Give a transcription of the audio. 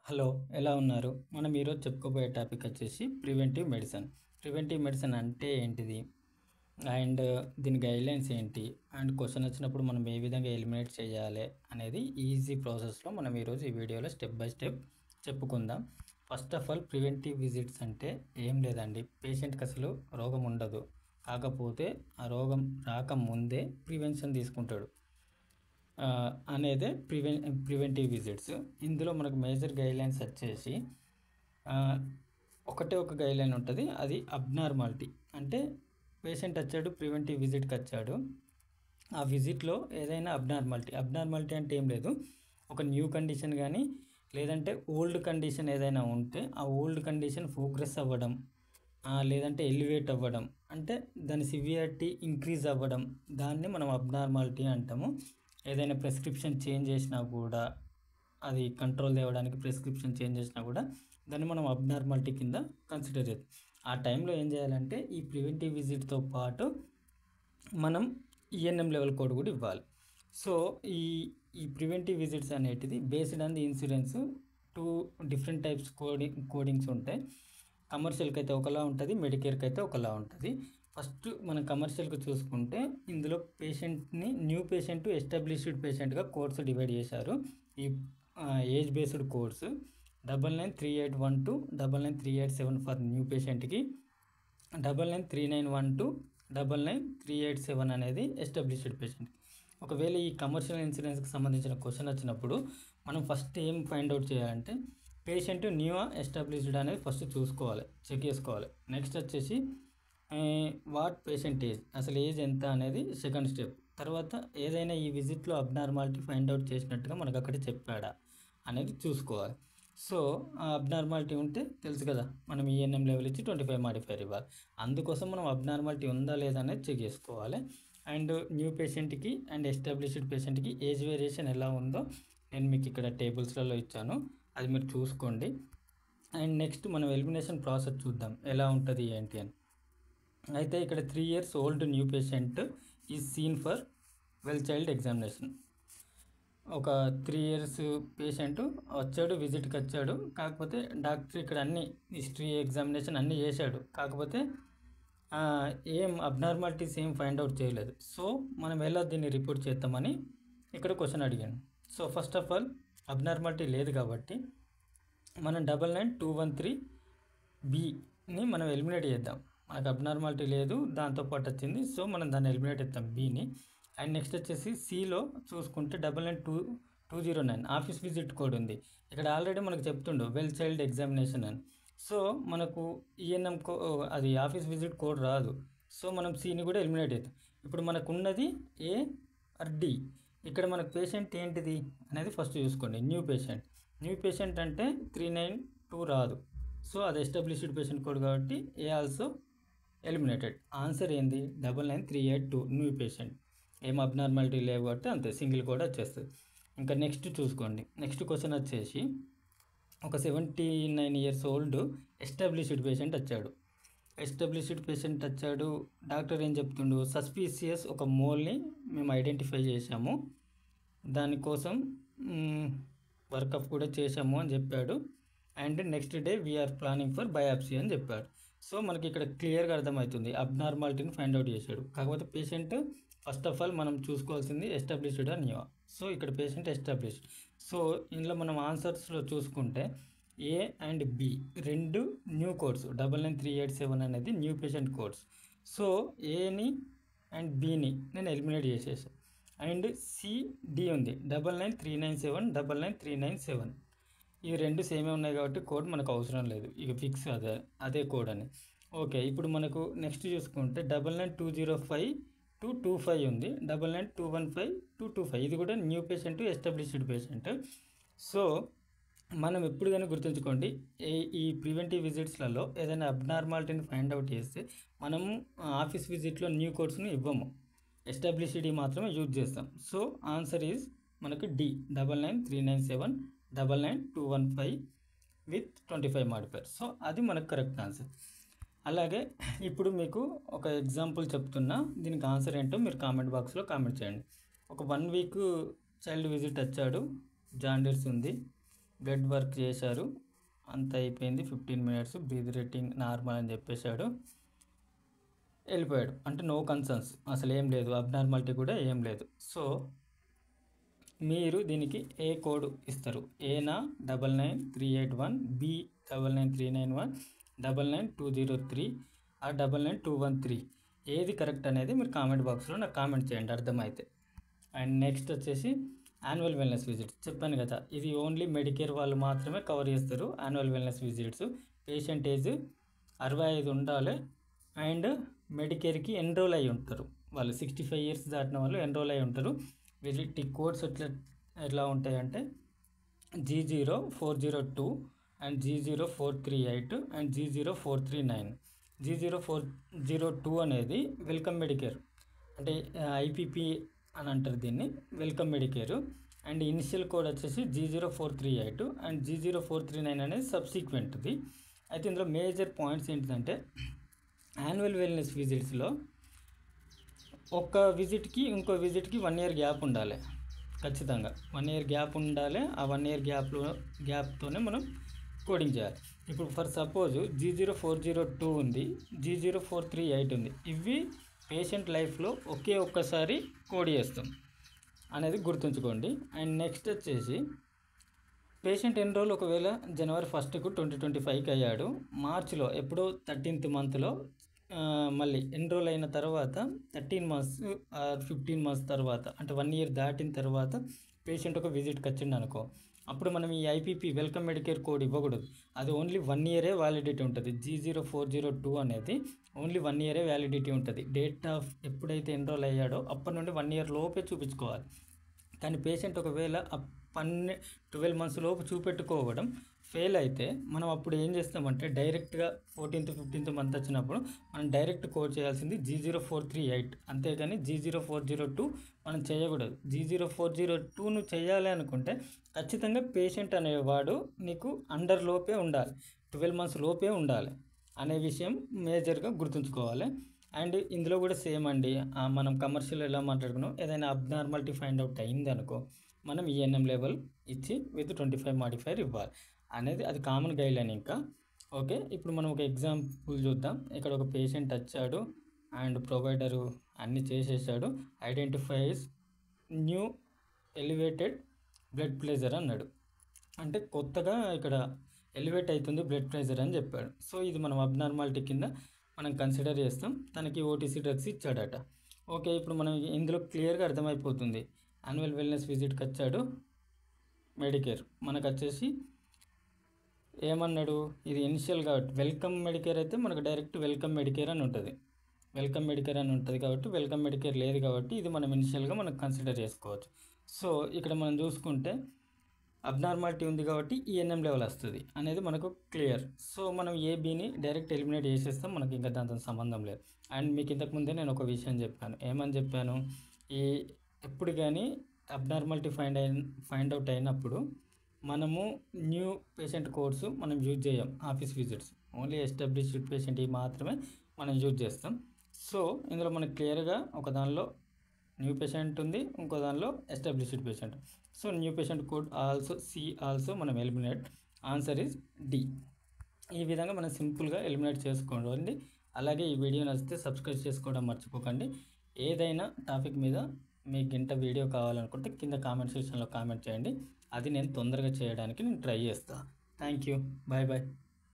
Hello, ఎలా ఉన్నారు? మనం ఈరోజు చెప్పుకోబోయే టాపిక్ వచ్చేసి ప్రివెంటివ్ మెడిసిన్. ప్రివెంటివ్ మెడిసిన్ అంటే ఏంటిది? అండ్ దీని గైడ్లైన్స్ ఏంటి? అండ్ క్వశ్చన్ వచ్చినప్పుడు మనం ఏ విధంగా ఎలిమినేట్ చేయాలి అనేది ఈజీ ప్రాసెస్లో మనం ఈరోజు ఈ వీడియోలో స్టెప్ బై స్టెప్ చెప్పుకుందాం. First of all, preventive visits అంటే ఏం లేదండి, పేషెంట్కి అసలు రోగం ఉండదు, కాకపోతే ఆ రోగం రాకముందే ప్రివెన్షన్ తీసుకుంటాడు అనేదే ప్రివెంటివ్ విజిట్స్. ఇందులో మనకు మేజర్ గైడ్లైన్స్ వచ్చేసి ఒకటే ఒక గైడ్లైన్ ఉంటుంది, అది అబ్నార్మాలిటీ. అంటే పేషెంట్ వచ్చాడు, ప్రివెంటివ్ విజిట్కి వచ్చాడు, ఆ విజిట్లో ఏదైనా అబ్నార్మాలిటీ అంటే ఏం లేదు, ఒక న్యూ కండిషన్ కానీ లేదంటే ఓల్డ్ కండిషన్ ఏదైనా ఉంటే ఆ ఓల్డ్ కండిషన్ ప్రోగ్రెస్ అవ్వడం, లేదంటే ఎలివేట్ అవ్వడం, అంటే దాని సివియారిటీ ఇంక్రీజ్ అవ్వడం, దాన్ని మనం అబ్నార్మాలిటీ అంటాము. ఏదైనా ప్రిస్క్రిప్షన్ చేంజ్ చేసినా కూడా, అది కంట్రోల్ తేవడానికి ప్రిస్క్రిప్షన్ చేంజ్ చేసినా కూడా దాన్ని మనం అబ్నార్మాలిటీ కింద కన్సిడర్ చేస్తాం. ఆ టైంలో ఏం చేయాలంటే ఈ ప్రివెంటివ్ విజిట్తో పాటు మనం ఈఎన్ఎం లెవెల్ కోడ్ కూడా ఇవ్వాలి. సో ఈ ఈ ప్రివెంటివ్ విజిట్స్ అనేటిది based on the insurance, two different types codings ఉంటాయి. కమర్షియల్కి అయితే ఒకలా ఉంటుంది, మెడికేర్కి అయితే ఒకలా ఉంటుంది. ఫస్ట్ మనం కమర్షియల్కి చూసుకుంటే ఇందులో పేషెంట్ని న్యూ పేషెంట్, ఎస్టాబ్లిష్డ్ పేషెంట్గా కోడ్స్ డివైడ్ చేశారు. ఈ age based codes 993812 993874 for new పేషెంట్కి, 993912 99387 అనేది ఎస్టాబ్లిష్డ్ పేషెంట్కి. ఒకవేళ ఈ కమర్షియల్ ఇన్సూరెన్స్కి సంబంధించిన క్వశ్చన్ వచ్చినప్పుడు మనం ఫస్ట్ ఏం ఫైండ్ అవుట్ చేయాలంటే పేషెంట్ న్యూ ఎస్టాబ్లిష్డ్ అనేది ఫస్ట్ చూసుకోవాలి, చెక్ చేసుకోవాలి. నెక్స్ట్ వచ్చేసి వాట్ పేషెంట్ ఏజ్, అసలు ఏజ్ ఎంత అనేది సెకండ్ స్టెప్. తర్వాత ఏదైనా ఈ విజిట్లో అబ్నార్మాలిటీ ఫైండ్ అవుట్ చేసినట్టుగా మనకు అక్కడ చెప్పాడా అనేది చూసుకోవాలి. సో ఆ అబ్నార్మాలిటీ ఉంటే తెలుసు కదా, మనం ఈఎన్ఎం లెవెల్ ఇచ్చి 25 మాడిఫైర్ ఇవ్వాలి. అందుకోసం మనం అబ్నార్మాలిటీ ఉందా లేదా అనేది చెక్ చేసుకోవాలి. అండ్ న్యూ పేషెంట్కి అండ్ ఎస్టాబ్లిష్డ్ పేషెంట్కి ఏజ్ వేరియేషన్ ఎలా ఉందో నేను మీకు ఇక్కడ టేబుల్స్లలో ఇచ్చాను, అది మీరు చూసుకోండి. అండ్ నెక్స్ట్ మనం ఎలిమినేషన్ ప్రాసెస్ చూద్దాం ఎలా ఉంటుంది ఏంటి అని. అయితే ఇక్కడ 3 years old new patient is seen for well child examination. ఒక 3 years పేషెంట్ వచ్చాడు, విజిట్కి వచ్చాడు, కాకపోతే డాక్టర్ ఇక్కడ అన్ని హిస్టరీ, ఎగ్జామినేషన్ అన్నీ చేశాడు, కాకపోతే ఏం అబ్నార్మాలిటీస్ ఏం ఫైండ్ అవుట్ చేయలేదు. సో మనం ఎలా దీన్ని రిపోర్ట్ చేద్దామని ఇక్కడ క్వశ్చన్ అడిగాను. So first of all abnormality లేదు కాబట్టి మనం 99213Bని మనం ఎలిమినేట్ చేద్దాం. మనకు అబ్నార్మాలిటీ లేదు, దాంతోపాటు వచ్చింది, సో మనం దాన్ని ఎలిమినేట్ చేద్దాం బీని. అండ్ నెక్స్ట్ వచ్చేసి సిలో చూసుకుంటే 992209 ఆఫీస్ విజిట్ కోడ్ ఉంది. ఇక్కడ ఆల్రెడీ మనకు చెప్తుండు వెల్ చైల్డ్ ఎగ్జామినేషన్ అని. సో మనకు ఈఎన్ఎం అది ఆఫీస్ విజిట్ కోడ్ రాదు, సో మనం సిని కూడా ఎలిమినేట్ చేద్దాం. ఇప్పుడు మనకు ఉన్నది ఏ ఆర్ డి. ఇక్కడ మనకు పేషెంట్ ఏంటిది అనేది ఫస్ట్ చూసుకోండి. న్యూ పేషెంట్ అంటే 392 రాదు, సో అది ఎస్టాబ్లిష్డ్ పేషెంట్ కోడ్ కాబట్టి ఏ ఆల్సో ఎలిమినేటెడ్. ఆన్సర్ ఏంది 99382 న్యూ పేషెంట్. ఏం అబ్నార్మాలిటీ లేవు కాబట్టి అంతే, సింగిల్ కోడ్ వచ్చేస్తుంది. ఇంకా నెక్స్ట్ చూసుకోండి. నెక్స్ట్ క్వశ్చన్ వచ్చేసి ఒక 79 years ఓల్డ్ ఎస్టాబ్లిష్డ్ పేషెంట్ వచ్చాడు. డాక్టర్ ఏం చెప్తుండు, సస్పీషియస్ ఒక మోల్ని మేము ఐడెంటిఫై చేశాము, దానికోసం వర్కప్ కూడా చేశాము అని చెప్పాడు. And next day we are planning for biopsy అని చెప్పాడు. సో మనకి ఇక్కడ క్లియర్గా అర్థమవుతుంది అబ్నార్మాలిటీని ఫైండ్ అవుట్ చేశాడు. కాకపోతే పేషెంట్ ఫస్ట్ ఆఫ్ ఆల్ మనం చూసుకోవాల్సింది ఎస్టాబ్లిష్డ్ అని న్యూ. సో ఇక్కడ పేషెంట్ ఎస్టాబ్లిష్డ్. సో ఇందులో మనం ఆన్సర్స్లో చూసుకుంటే ఏ అండ్ బి రెండు న్యూ కోడ్స్, 99387 అనేది న్యూ పేషెంట్ కోడ్స్. సో ఏని అండ్ బిని నేను ఎలిమినేట్ చేసేసాను. అండ్ సిడి ఉంది 99397 99397. ఈ రెండు సేమే ఉన్నాయి కాబట్టి కోడ్ మనకు అవసరం లేదు, ఇక ఫిక్స్ అదే కోడ్ అని. ఓకే, ఇప్పుడు మనకు నెక్స్ట్ చూసుకుంటే 99205225 ఉంది, 99215225 ఇది కూడా new patient, established patient. So మనం ఎప్పుడు కానీ గుర్తుంచుకోండి, ఈ ప్రివెంటివ్ విజిట్స్లలో ఏదైనా అబ్నార్మాలిటీని ఫైండ్ అవుట్ చేస్తే మనము ఆఫీస్ విజిట్లో న్యూ కోడ్స్ని ఇవ్వము, ఎస్టాబ్లిష్డ్ మాత్రమే యూజ్ చేస్తాం. సో ఆన్సర్ ఈజ్ మనకు డి 99397 99215 విత్ 25 మాడిఫైర్. సో అది మనకు కరెక్ట్ ఆన్సర్. అలాగే ఇప్పుడు మీకు ఒక ఎగ్జాంపుల్ చెప్తున్నా, దీనికి ఆన్సర్ ఏంటో మీరు కామెంట్ బాక్స్లో కామెంట్ చేయండి. ఒక 1 week చైల్డ్ విజిట్ వచ్చాడు, జాండీస్ ఉంది, బ్లడ్ వర్క్ చేశారు, అంత అయిపోయింది, 15 మినిట్స్, బ్రీత్ రేటింగ్ నార్మల్ అని చెప్పేశాడు, వెళ్ళిపోయాడు. అంటే నో కన్సర్న్స్, అసలు ఏం లేదు, అబ్నార్మాలిటీ కూడా ఏం లేదు. సో మీరు దీనికి ఏ కోడ్ ఇస్తారు? ఏనా 99381, బి 99391, 99203, ఆ 99213, ఏది కరెక్ట్ అనేది మీరు కామెంట్ బాక్స్లో నాకు కామెంట్ చేయండి అర్థమైతే. అండ్ నెక్స్ట్ వచ్చేసి యాన్యువల్ వెల్నెస్ విజిట్స్ చెప్పాను కదా, ఇది ఓన్లీ మెడికేర్ వాళ్ళు మాత్రమే కవర్ చేస్తారు. Annual wellness visits patient age 65 ఉండాలి అండ్ మెడికేర్కి ఎన్రోల్ అయ్యి ఉంటారు. వాళ్ళు 65 ఇయర్స్ దాటిన వాళ్ళు ఎన్రోల్ అయ్యి ఉంటారు. వీటి కోడ్స్ ఎట్లా ఉంటాయంటే G0402 and G0438 and G0439. G0402 అనేది వెల్కమ్ మెడికేర్, అంటే ఐపీపీ అని అంటారు దీన్ని, వెల్కమ్ మెడికేరు. అండ్ ఇనిషియల్ కోడ్ వచ్చేసి G0438 అండ్ G0439 అనేది సబ్సిక్వెంట్ది. అయితే ఇందులో మేజర్ పాయింట్స్ ఏంటంటే యాన్యువల్ వెల్నెస్ విజిట్స్లో ఒక విజిట్కి ఇంకో విజిట్కి 1 ఇయర్ గ్యాప్ ఉండాలి, ఖచ్చితంగా 1 ఇయర్ గ్యాప్ ఉండాలి. ఆ 1 ఇయర్ గ్యాప్తోనే మనం కోడింగ్ చేయాలి. ఇప్పుడు ఫర్ సపోజ్ G0402 ఉంది, G0438 ఉంది, ఇవి పేషెంట్ లైఫ్లో ఒక్కసారి కోడ్ చేస్తాం అనేది గుర్తుంచుకోండి. అండ్ నెక్స్ట్ వచ్చేసి పేషెంట్ ఎన్రోల్ ఒకవేళ జనవరి 1కు 2025కి అయ్యాడు, మార్చిలో ఎప్పుడో 13th మంత్లో మళ్ళీ ఎన్రోల్ అయిన తర్వాత 13 మంత్స్ ఆర్ 15 మంత్స్ తర్వాత, అంటే 1 ఇయర్ దాటిన తర్వాత పేషెంట్ ఒక విజిట్కి వచ్చిండు అనుకో, అప్పుడు మనం ఈ ఐపీపీ వెల్కమ్ మెడికేర్ కోడ్ ఇవ్వకూడదు. అది ఓన్లీ 1 ఇయరే వ్యాలిడిటీ ఉంటుంది. G0402 అనేది ఓన్లీ 1 ఇయరే వ్యాలిడిటీ ఉంటుంది. డేట్ ఆఫ్ ఎప్పుడైతే ఎన్రోల్ అయ్యాడో అప్పటి నుండి 1 ఇయర్ లోపే చూపించుకోవాలి. కానీ పేషెంట్ ఒకవేళ 12 మంత్స్ లోపు చూపెట్టుకోవడం ఫెయిల్ అయితే మనం అప్పుడు ఏం చేస్తామంటే డైరెక్ట్గా 14th 15th మంత్ వచ్చినప్పుడు మనం డైరెక్ట్ కోడ్ చేయాల్సింది G0438, అంతేగాని G0402 మనం చేయకూడదు. G0402ను చేయాలి అనుకుంటే ఖచ్చితంగా పేషెంట్ అనేవాడు నీకు అండర్ లోపే ఉండాలి, 12 మంత్స్ లోపే ఉండాలి అనే విషయం మేజర్గా గుర్తుంచుకోవాలి. అండ్ ఇందులో కూడా సేమ్ అండి, మనం కమర్షియల్ ఎలా మాట్లాడుకున్నాం, ఏదైనా అబ్నార్మాలిటీ ఫైండ్ అవుట్ అయింది అనుకో మనం ఈఎన్ఎం లెవెల్ ఇచ్చి విత్ 25 మాడిఫైర్ ఇవ్వాలి అనేది అది కామన్ గైడ్లైన్. ఇంకా ఓకే, ఇప్పుడు మనం ఒక ఎగ్జాంపుల్ చూద్దాం. ఇక్కడ ఒక పేషెంట్ వచ్చాడు అండ్ ప్రొవైడరు అన్నీ చేసేసాడు, identifies new elevated blood pressure అన్నాడు, అంటే కొత్తగా ఇక్కడ ఎలివేట్ అవుతుంది బ్లడ్ ప్రెషర్ అని చెప్పాడు. సో ఇది మనం అబ్నార్మాలిటీ కింద మనం కన్సిడర్ చేస్తాం. తనకి ఓటీసీ డ్రగ్స్ ఇచ్చాడట. ఓకే, ఇప్పుడు మనం ఇందులో క్లియర్గా అర్థమైపోతుంది. యాన్యువల్ వెల్నెస్ విజిట్కి వచ్చాడు మెడికేర్, మనకు వచ్చేసి ఏమన్నాడు, ఇది ఇనిషియల్గా వెల్కమ్ మెడికేర్ అయితే మనకు డైరెక్ట్ వెల్కమ్ మెడికేర్ అని ఉంటుంది, వెల్కమ్ మెడికేర్ అని ఉంటుంది కాబట్టి వెల్కమ్ మెడికేర్ లేదు కాబట్టి ఇది మనం ఇనిషియల్గా మనం కన్సిడర్ చేసుకోవచ్చు. సో ఇక్కడ మనం చూసుకుంటే అబ్నార్మాలిటీ ఉంది కాబట్టి ఈఎన్ఎం లెవెల్ వస్తుంది అనేది మనకు క్లియర్. సో మనం ఏబీని డైరెక్ట్ ఎలిమినేట్ చేసేస్తాం, మనకి ఇంకా దాంతో సంబంధం లేదు. అండ్ మీకు ఇంతకుముందే నేను ఒక విషయం చెప్పాను, ఏమని చెప్పాను, ఈ ఎప్పుడు కానీ అబ్నార్మాలిటీ ఫైండ్ అవుట్ అయినప్పుడు మనము న్యూ పేషెంట్ కోడ్స్ మనం యూజ్ చేయం. Office visits only established patient మాత్రమే మనం యూజ్ చేస్తాం. సో ఇందులో మనకు క్లియర్గా ఒక దానిలో న్యూ పేషెంట్ ఉంది, ఇంకో దానిలో established patient. So new patient code also మనం ఎలిమినేట్, ఆన్సర్ ఈజ్ డి. ఈ విధంగా మనం సింపుల్గా ఎలిమినేట్ చేసుకోండి. అలాగే ఈ వీడియో నచ్చితే సబ్స్క్రైబ్ చేసుకోవడం మర్చిపోకండి. ఏదైనా టాపిక్ మీద మీకు గంట వీడియో కావాలనుకుంటే కింద కామెంట్ సెక్షన్లో కామెంట్ చేయండి, అది నేను తొందరగా చేయడానికి నేను ట్రై చేస్తాను. Thank you, bye bye.